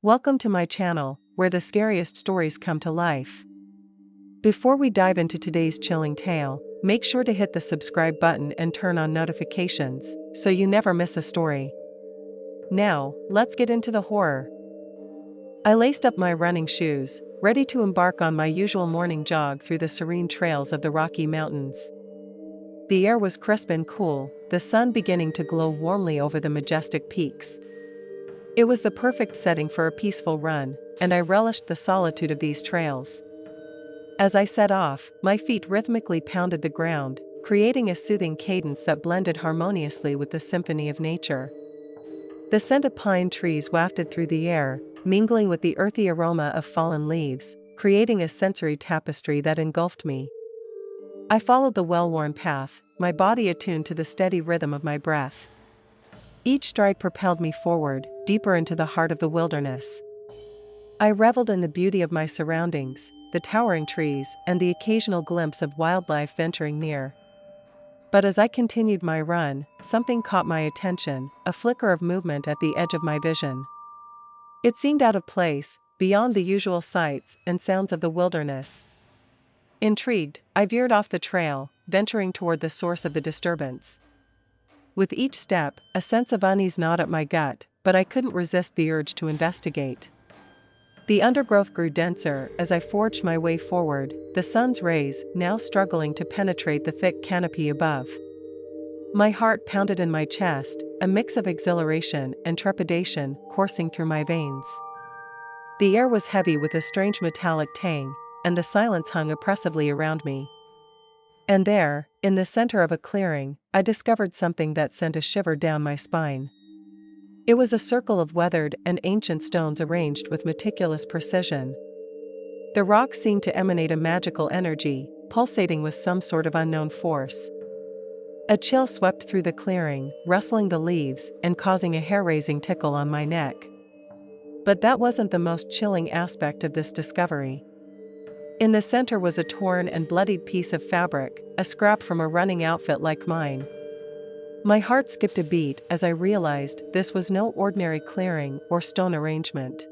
Welcome to my channel, where the scariest stories come to life. Before we dive into today's chilling tale, make sure to hit the subscribe button and turn on notifications, so you never miss a story. Now, let's get into the horror. I laced up my running shoes, ready to embark on my usual morning jog through the serene trails of the Rocky Mountains. The air was crisp and cool, the sun beginning to glow warmly over the majestic peaks. It was the perfect setting for a peaceful run, and I relished the solitude of these trails. As I set off, my feet rhythmically pounded the ground, creating a soothing cadence that blended harmoniously with the symphony of nature. The scent of pine trees wafted through the air, mingling with the earthy aroma of fallen leaves, creating a sensory tapestry that engulfed me. I followed the well-worn path, my body attuned to the steady rhythm of my breath. Each stride propelled me forward, deeper into the heart of the wilderness. I reveled in the beauty of my surroundings, the towering trees, and the occasional glimpse of wildlife venturing near. But as I continued my run, something caught my attention, a flicker of movement at the edge of my vision. It seemed out of place, beyond the usual sights and sounds of the wilderness. Intrigued, I veered off the trail, venturing toward the source of the disturbance. With each step, a sense of unease gnawed at my gut, but I couldn't resist the urge to investigate. The undergrowth grew denser as I forged my way forward, the sun's rays now struggling to penetrate the thick canopy above. My heart pounded in my chest, a mix of exhilaration and trepidation coursing through my veins. The air was heavy with a strange metallic tang, and the silence hung oppressively around me. And there, in the center of a clearing, I discovered something that sent a shiver down my spine. It was a circle of weathered and ancient stones arranged with meticulous precision. The rocks seemed to emanate a magical energy, pulsating with some sort of unknown force. A chill swept through the clearing, rustling the leaves and causing a hair-raising tickle on my neck. But that wasn't the most chilling aspect of this discovery. In the center was a torn and bloodied piece of fabric, a scrap from a running outfit like mine. My heart skipped a beat as I realized this was no ordinary clearing or stone arrangement.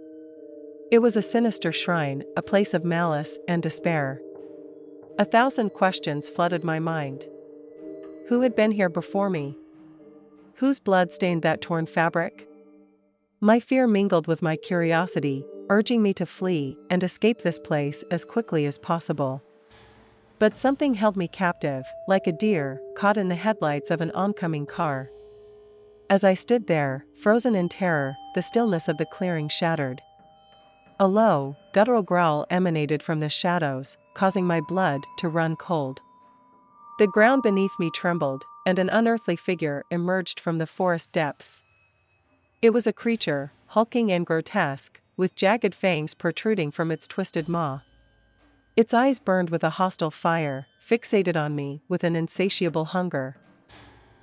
It was a sinister shrine, a place of malice and despair. 1,000 questions flooded my mind. Who had been here before me? Whose blood stained that torn fabric? My fear mingled with my curiosity, urging me to flee and escape this place as quickly as possible. But something held me captive, like a deer caught in the headlights of an oncoming car. As I stood there, frozen in terror, the stillness of the clearing shattered. A low, guttural growl emanated from the shadows, causing my blood to run cold. The ground beneath me trembled, and an unearthly figure emerged from the forest depths. It was a creature, hulking and grotesque, with jagged fangs protruding from its twisted maw. Its eyes burned with a hostile fire, fixated on me with an insatiable hunger.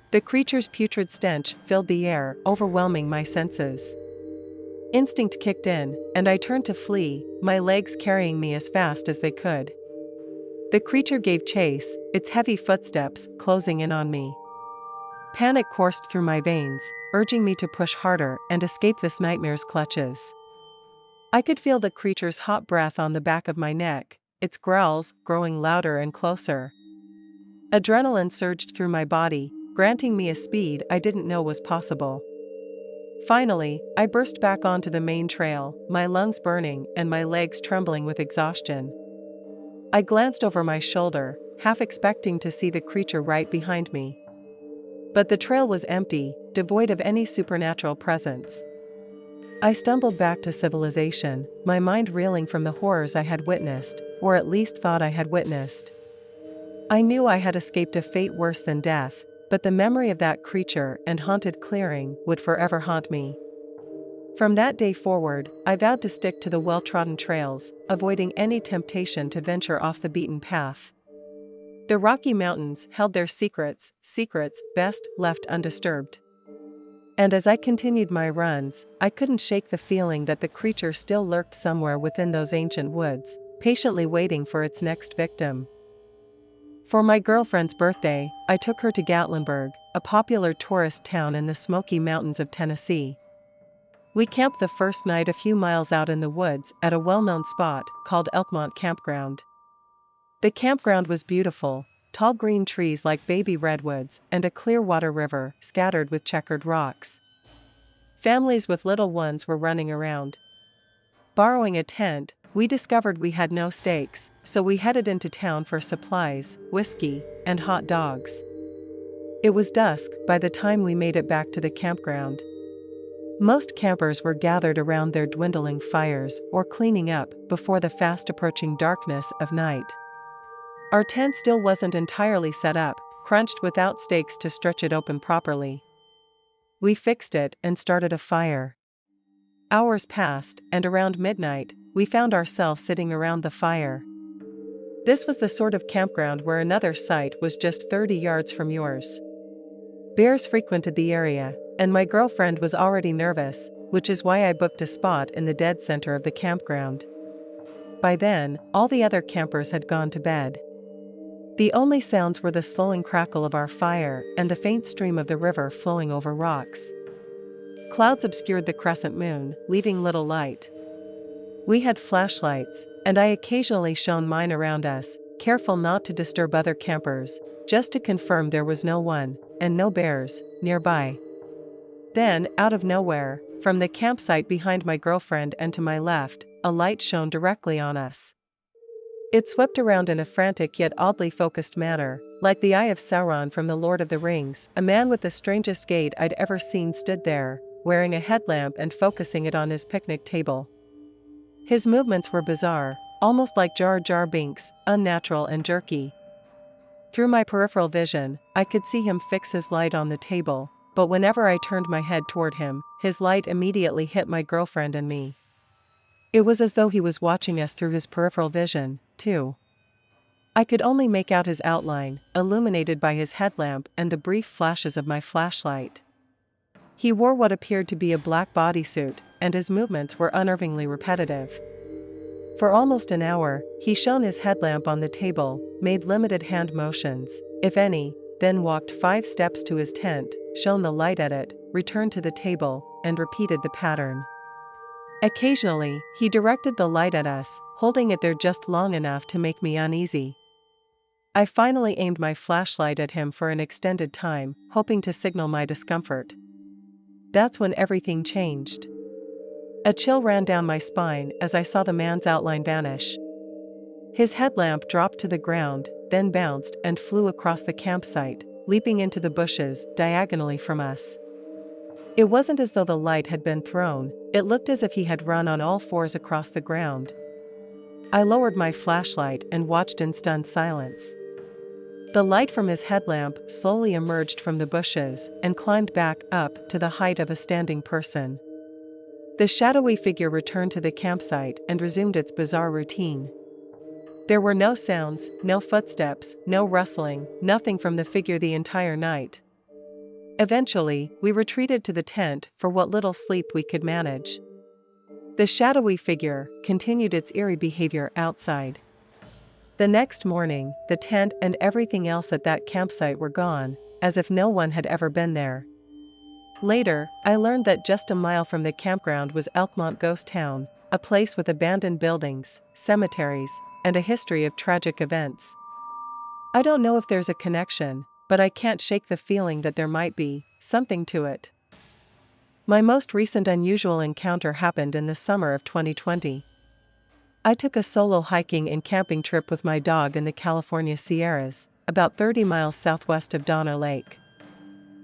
The creature's putrid stench filled the air, overwhelming my senses. Instinct kicked in, and I turned to flee, my legs carrying me as fast as they could. The creature gave chase, its heavy footsteps closing in on me. Panic coursed through my veins, urging me to push harder and escape this nightmare's clutches. I could feel the creature's hot breath on the back of my neck, its growls growing louder and closer. Adrenaline surged through my body, granting me a speed I didn't know was possible. Finally, I burst back onto the main trail, my lungs burning and my legs trembling with exhaustion. I glanced over my shoulder, half expecting to see the creature right behind me. But the trail was empty, devoid of any supernatural presence. I stumbled back to civilization, my mind reeling from the horrors I had witnessed, or at least thought I had witnessed. I knew I had escaped a fate worse than death, but the memory of that creature and haunted clearing would forever haunt me. From that day forward, I vowed to stick to the well-trodden trails, avoiding any temptation to venture off the beaten path. The Rocky Mountains held their secrets best left undisturbed. And as I continued my runs, I couldn't shake the feeling that the creature still lurked somewhere within those ancient woods, patiently waiting for its next victim. For my girlfriend's birthday, I took her to Gatlinburg, a popular tourist town in the Smoky Mountains of Tennessee. We camped the first night a few miles out in the woods at a well-known spot called Elkmont Campground. The campground was beautiful, tall green trees like baby redwoods and a clear water river scattered with checkered rocks. Families with little ones were running around. Borrowing a tent, we discovered we had no stakes, so we headed into town for supplies, whiskey, and hot dogs. It was dusk by the time we made it back to the campground. Most campers were gathered around their dwindling fires or cleaning up before the fast-approaching darkness of night. Our tent still wasn't entirely set up, crunched without stakes to stretch it open properly. We fixed it and started a fire. Hours passed, and around midnight, we found ourselves sitting around the fire. This was the sort of campground where another site was just 30 yards from yours. Bears frequented the area, and my girlfriend was already nervous, which is why I booked a spot in the dead center of the campground. By then, all the other campers had gone to bed. The only sounds were the slowing crackle of our fire and the faint stream of the river flowing over rocks. Clouds obscured the crescent moon, leaving little light. We had flashlights, and I occasionally shone mine around us, careful not to disturb other campers, just to confirm there was no one, and no bears, nearby. Then, out of nowhere, from the campsite behind my girlfriend and to my left, a light shone directly on us. It swept around in a frantic yet oddly focused manner, like the eye of Sauron from The Lord of the Rings. A man with the strangest gait I'd ever seen stood there, wearing a headlamp and focusing it on his picnic table. His movements were bizarre, almost like Jar Jar Binks, unnatural and jerky. Through my peripheral vision, I could see him fix his light on the table, but whenever I turned my head toward him, his light immediately hit my girlfriend and me. It was as though he was watching us through his peripheral vision, too. I could only make out his outline, illuminated by his headlamp and the brief flashes of my flashlight. He wore what appeared to be a black bodysuit, and his movements were unnervingly repetitive. For almost an hour, he shone his headlamp on the table, made limited hand motions, if any, then walked 5 steps to his tent, shone the light at it, returned to the table, and repeated the pattern. Occasionally, he directed the light at us, holding it there just long enough to make me uneasy. I finally aimed my flashlight at him for an extended time, hoping to signal my discomfort. That's when everything changed. A chill ran down my spine as I saw the man's outline vanish. His headlamp dropped to the ground, then bounced and flew across the campsite, leaping into the bushes diagonally from us. It wasn't as though the light had been thrown, it looked as if he had run on all 4s across the ground. I lowered my flashlight and watched in stunned silence. The light from his headlamp slowly emerged from the bushes and climbed back up to the height of a standing person. The shadowy figure returned to the campsite and resumed its bizarre routine. There were no sounds, no footsteps, no rustling, nothing from the figure the entire night. Eventually, we retreated to the tent for what little sleep we could manage. The shadowy figure continued its eerie behavior outside. The next morning, the tent and everything else at that campsite were gone, as if no one had ever been there. Later, I learned that just a mile from the campground was Elkmont Ghost Town, a place with abandoned buildings, cemeteries, and a history of tragic events. I don't know if there's a connection, but I can't shake the feeling that there might be something to it. My most recent unusual encounter happened in the summer of 2020. I took a solo hiking and camping trip with my dog in the California Sierras, about 30 miles southwest of Donner Lake.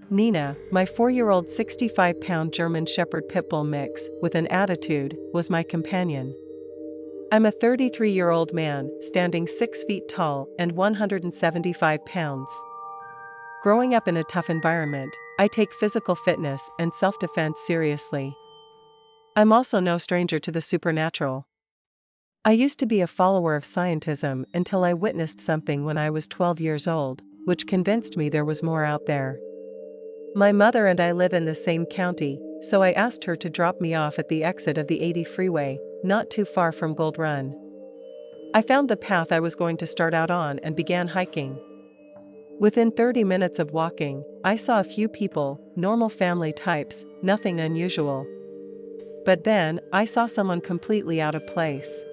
Nina, my 4-year-old 65-pound German Shepherd Pit Bull mix with an attitude, was my companion. I'm a 33-year-old man, standing 6 feet tall and 175 pounds. Growing up in a tough environment, I take physical fitness and self-defense seriously. I'm also no stranger to the supernatural. I used to be a follower of scientism until I witnessed something when I was 12 years old, which convinced me there was more out there. My mother and I live in the same county, so I asked her to drop me off at the exit of the 80 freeway, not too far from Gold Run. I found the path I was going to start out on and began hiking. Within 30 minutes of walking, I saw a few people, normal family types, nothing unusual. But then, I saw someone completely out of place.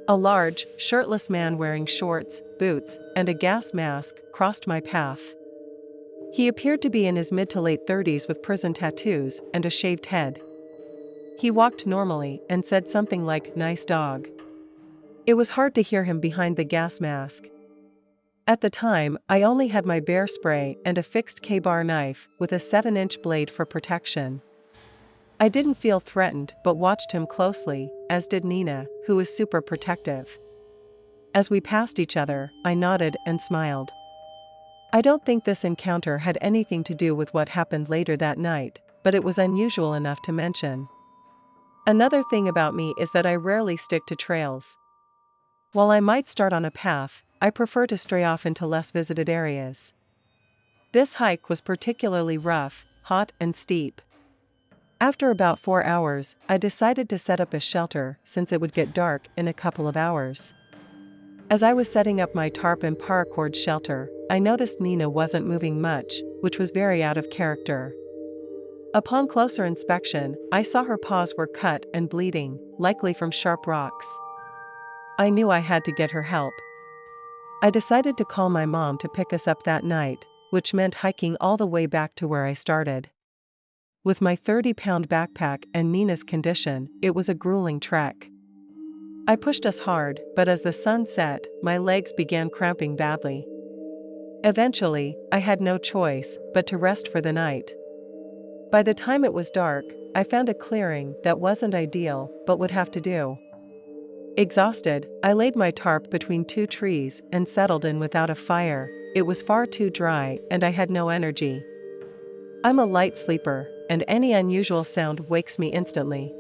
A large, shirtless man wearing shorts, boots, and a gas mask crossed my path. He appeared to be in his mid to late 30s with prison tattoos and a shaved head. He walked normally and said something like, "Nice dog." It was hard to hear him behind the gas mask. At the time, I only had my bear spray and a fixed K-bar knife with a 7-inch blade for protection. I didn't feel threatened but watched him closely, as did Nina, who was super protective. As we passed each other, I nodded and smiled. I don't think this encounter had anything to do with what happened later that night, but it was unusual enough to mention. Another thing about me is that I rarely stick to trails. While I might start on a path, I prefer to stray off into less visited areas. This hike was particularly rough, hot, and steep. After about 4 hours, I decided to set up a shelter since it would get dark in a couple of hours. As I was setting up my tarp and paracord shelter, I noticed Nina wasn't moving much, which was very out of character. Upon closer inspection, I saw her paws were cut and bleeding, likely from sharp rocks. I knew I had to get her help. I decided to call my mom to pick us up that night, which meant hiking all the way back to where I started. With my 30-pound backpack and Nina's condition, it was a grueling trek. I pushed us hard, but as the sun set, my legs began cramping badly. Eventually, I had no choice but to rest for the night. By the time it was dark, I found a clearing that wasn't ideal but would have to do. Exhausted, I laid my tarp between 2 trees and settled in without a fire. It was far too dry and I had no energy. I'm a light sleeper, and any unusual sound wakes me instantly.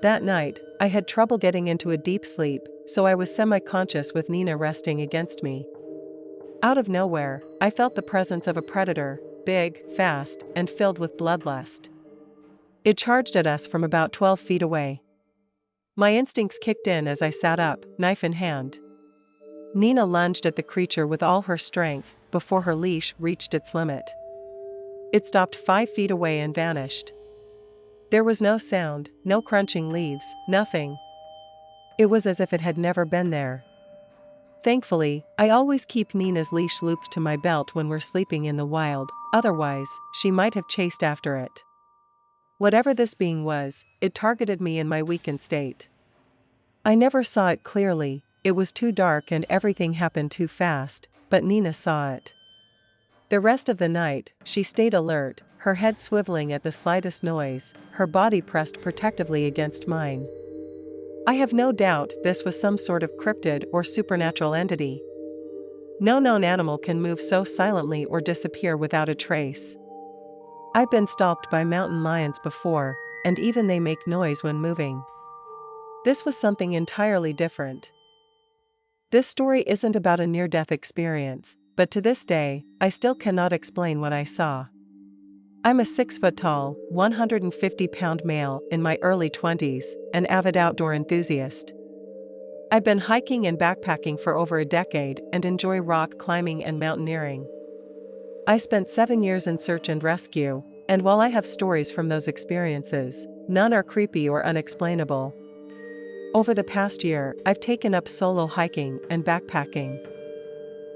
That night, I had trouble getting into a deep sleep, so I was semi-conscious with Nina resting against me. Out of nowhere, I felt the presence of a predator, big, fast, and filled with bloodlust. It charged at us from about 12 feet away. My instincts kicked in as I sat up, knife in hand. Nina lunged at the creature with all her strength before her leash reached its limit. It stopped 5 feet away and vanished. There was no sound, no crunching leaves, nothing. It was as if it had never been there. Thankfully, I always keep Nina's leash looped to my belt when we're sleeping in the wild, otherwise, she might have chased after it. Whatever this being was, it targeted me in my weakened state. I never saw it clearly, it was too dark and everything happened too fast, but Nina saw it. The rest of the night, she stayed alert, her head swiveling at the slightest noise, her body pressed protectively against mine. I have no doubt this was some sort of cryptid or supernatural entity. No known animal can move so silently or disappear without a trace. I've been stalked by mountain lions before, and even they make noise when moving. This was something entirely different. This story isn't about a near-death experience, but to this day, I still cannot explain what I saw. I'm a 6-foot-tall, 150-pound male in my early 20s, an avid outdoor enthusiast. I've been hiking and backpacking for over a decade and enjoy rock climbing and mountaineering. I spent 7 years in search and rescue, and while I have stories from those experiences, none are creepy or unexplainable. Over the past year, I've taken up solo hiking and backpacking.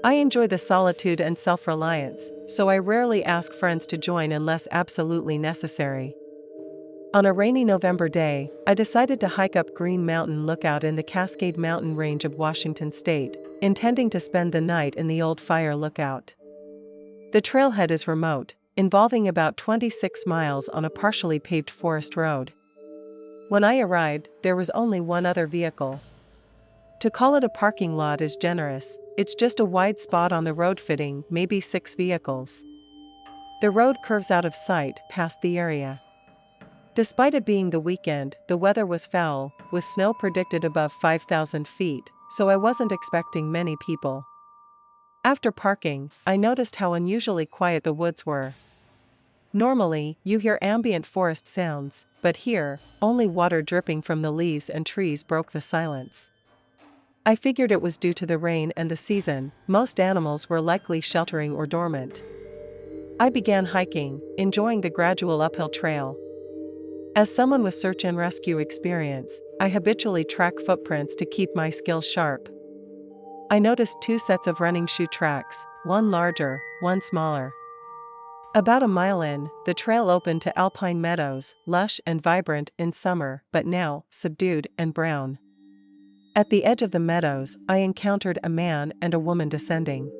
I enjoy the solitude and self-reliance, so I rarely ask friends to join unless absolutely necessary. On a rainy November day, I decided to hike up Green Mountain Lookout in the Cascade Mountain Range of Washington State, intending to spend the night in the old fire lookout. The trailhead is remote, involving about 26 miles on a partially paved forest road. When I arrived, there was only one other vehicle. To call it a parking lot is generous, it's just a wide spot on the road fitting maybe 6 vehicles. The road curves out of sight past the area. Despite it being the weekend, the weather was foul, with snow predicted above 5,000 feet, so I wasn't expecting many people. After parking, I noticed how unusually quiet the woods were. Normally, you hear ambient forest sounds, but here, only water dripping from the leaves and trees broke the silence. I figured it was due to the rain and the season, most animals were likely sheltering or dormant. I began hiking, enjoying the gradual uphill trail. As someone with search and rescue experience, I habitually track footprints to keep my skills sharp. I noticed 2 sets of running shoe tracks, one larger, one smaller. About a mile in, the trail opened to alpine meadows, lush and vibrant in summer but now subdued and brown. At the edge of the meadows, I encountered a man and a woman descending.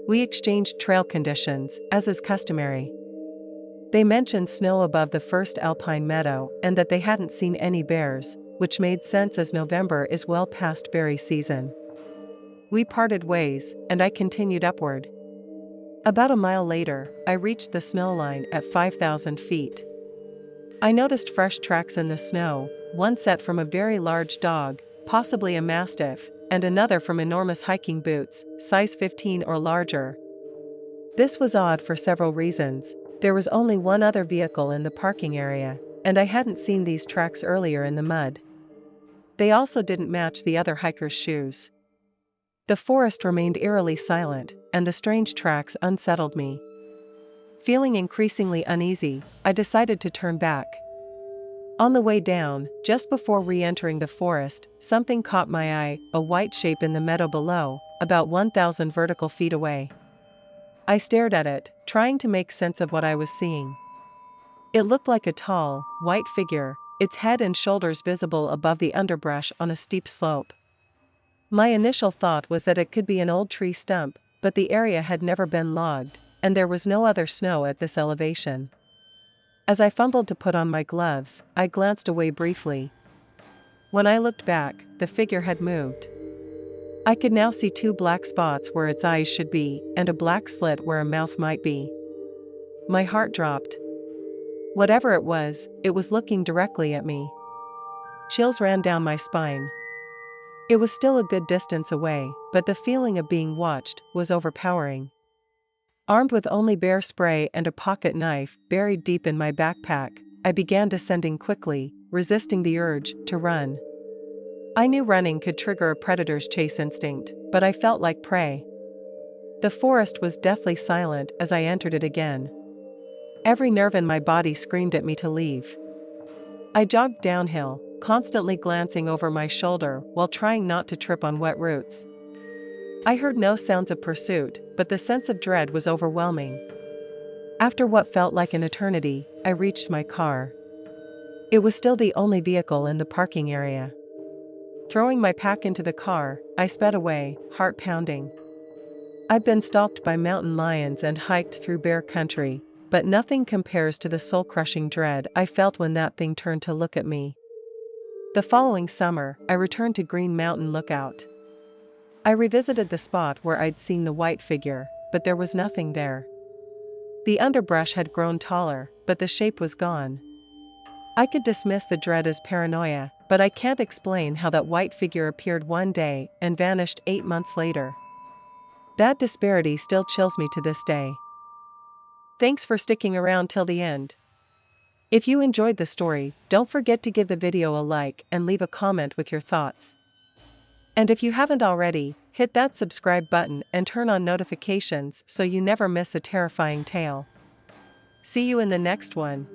We exchanged trail conditions, as is customary. They mentioned snow above the first alpine meadow and that they hadn't seen any bears, which made sense as November is well past berry season. We parted ways, and I continued upward. About a mile later, I reached the snow line at 5,000 feet. I noticed fresh tracks in the snow, one set from a very large dog, possibly a mastiff, and another from enormous hiking boots, size 15 or larger. This was odd for several reasons. There was only one other vehicle in the parking area, and I hadn't seen these tracks earlier in the mud. They also didn't match the other hikers' shoes. The forest remained eerily silent, and the strange tracks unsettled me. Feeling increasingly uneasy, I decided to turn back. On the way down, just before re-entering the forest, something caught my eye, a white shape in the meadow below, about 1,000 vertical feet away. I stared at it, trying to make sense of what I was seeing. It looked like a tall, white figure, its head and shoulders visible above the underbrush on a steep slope. My initial thought was that it could be an old tree stump, but the area had never been logged, and there was no other snow at this elevation. As I fumbled to put on my gloves, I glanced away briefly. When I looked back, the figure had moved. I could now see 2 black spots where its eyes should be, and a black slit where a mouth might be. My heart dropped. Whatever it was looking directly at me. Chills ran down my spine. It was still a good distance away, but the feeling of being watched was overpowering. Armed with only bear spray and a pocket knife buried deep in my backpack, I began descending quickly, resisting the urge to run. I knew running could trigger a predator's chase instinct, but I felt like prey. The forest was deathly silent as I entered it again. Every nerve in my body screamed at me to leave. I jogged downhill, constantly glancing over my shoulder while trying not to trip on wet roots. I heard no sounds of pursuit, but the sense of dread was overwhelming. After what felt like an eternity, I reached my car. It was still the only vehicle in the parking area. Throwing my pack into the car, I sped away, heart pounding. I've been stalked by mountain lions and hiked through bear country, but nothing compares to the soul-crushing dread I felt when that thing turned to look at me. The following summer, I returned to Green Mountain Lookout. I revisited the spot where I'd seen the white figure, but there was nothing there. The underbrush had grown taller, but the shape was gone. I could dismiss the dread as paranoia, but I can't explain how that white figure appeared one day and vanished 8 months later. That disparity still chills me to this day. Thanks for sticking around till the end. If you enjoyed the story, don't forget to give the video a like and leave a comment with your thoughts. And if you haven't already, hit that subscribe button and turn on notifications so you never miss a terrifying tale. See you in the next one.